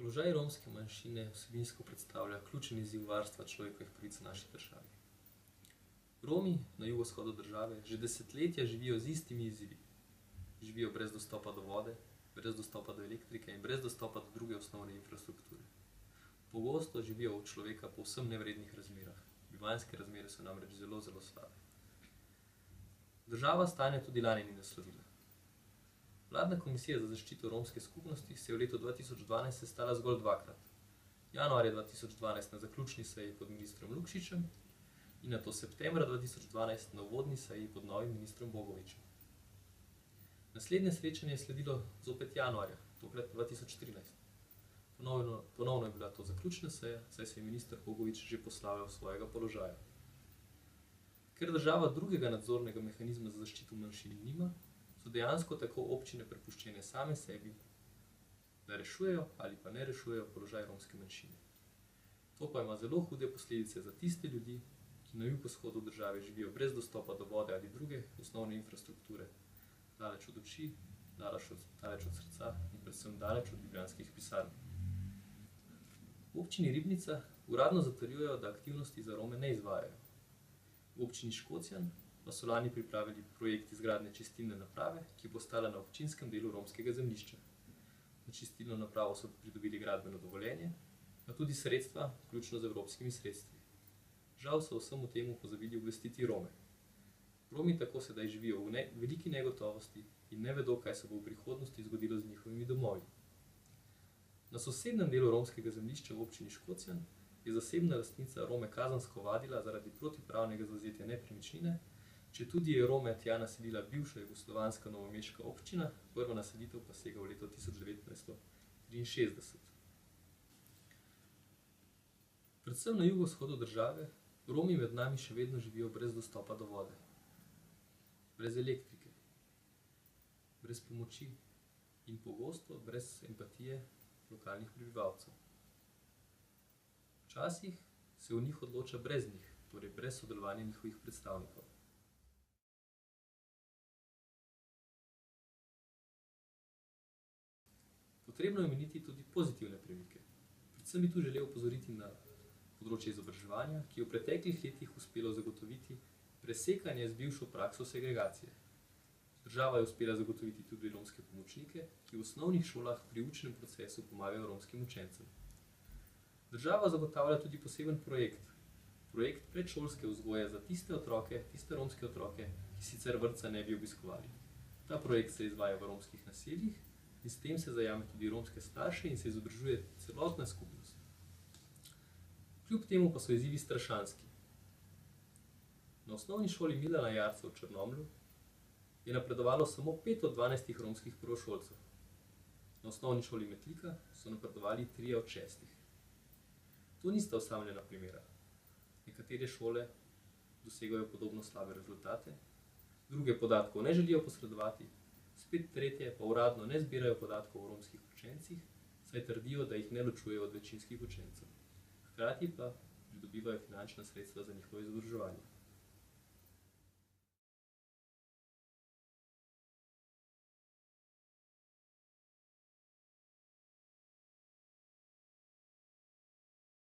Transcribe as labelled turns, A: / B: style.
A: Položaj romske manjšine vsebinsko predstavlja ključen izziv varstva človekovih pravic v naši državi. Romi na jugovzhodu države že desetletja živijo z istimi izzivi. Živijo brez dostopa do vode, brez dostopa do elektrike in brez dostopa do druge osnovne infrastrukture. Pogosto živijo od človeka povsem nevrednih razmerah. Bivanjske razmere so namreč zelo, zelo slabe. Država stanja tudi lani ni naslovila. Vladna komisija za zaščito romske skupnosti se je v letu 2012 sestala zgolj dvakrat. Januarja 2012 na zaključni seji pod ministrom Lukšičem in nato septembra 2012 na uvodni seji pod novim ministrom Bogovičem. Naslednje srečanje je sledilo zopet januarja, tokrat 2013. Ponovno je bila to zaključna seja, saj se je minister Bogovič že poslavljal svojega položaja. Ker država drugega nadzornega mehanizma za zaščito manjšin nima, so dejansko tako občine prepuščene same sebi, da rešujejo ali pa ne rešujejo položaj romske manjšine. To pa ima zelo hude posledice za tiste ljudi, ki na jugovzhodu države živijo brez dostopa do vode ali druge osnovne infrastrukture, daleč od oči, daleč od srca in predvsem daleč od ljubljanskih pisarn. V občini Ribnica uradno zatrjujejo, da aktivnosti za Rome ne izvajajo. V občini Škocjan pa so lani pripravili projekt izgradnje čistilne naprave, ki bo stala na občinskem delu romskega zemljišča. Na čistilno napravo so pridobili gradbeno dovoljenje, pa tudi sredstva, vključno z evropskimi sredstvi. Žal so vsemu temu pozabili obvestiti Rome. Romi tako sedaj živijo v veliki negotovosti in ne vedo, kaj se bo v prihodnosti zgodilo z njihovimi domovi. Na sosednjem delu romskega zemljišča v občini Škocjan je zasebna lastnica Rome kazansko ovadila zaradi protipravnega zavzetja nepremičnine, četudi je Rome tja naselila bivša jugoslovanska novomeška občina, prva naselitev pa sega v leto 1963. Predvsem na jugovzhodu države Romi med nami še vedno živijo brez dostopa do vode, brez elektrike, brez pomoči in pogosto brez empatije lokalnih prebivalcev. Včasih se v njih odloča brez njih, torej brez sodelovanja njihovih predstavnikov. Potrebno je omeniti tudi pozitivne premike. Predvsem bi tu želel opozoriti na področje izobraževanja, ki je v preteklih letih uspelo zagotoviti presekanje z bivšo prakso segregacije. Država je uspela zagotoviti tudi romske pomočnike, ki v osnovnih šolah pri učnem procesu pomagajo romskim učencem. Država zagotavlja tudi poseben projekt predšolske vzgoje za tiste romske otroke, ki sicer vrtca ne bi obiskovali. Ta projekt se izvaja v romskih naseljih in s tem se zajame tudi romske starše in se izobražuje celotna skupnost. Kljub temu pa so izzivi strašanski. Na osnovni šoli Milana Jarca v Črnomlju je napredovalo samo 5 od 12 romskih prvošolcev. Na osnovni šoli Metlika so napredovali 3 od 6. To nista osamljena primera. Nekatere šole dosegajo podobno slabe rezultate, druge podatkov ne želijo posredovati, spet tretje pa uradno ne zbirajo podatkov o romskih učencih, saj trdijo, da jih ne ločujejo od večinskih učencev. Hkrati pa pridobivajo finančna sredstva za njihovo izobraževanje.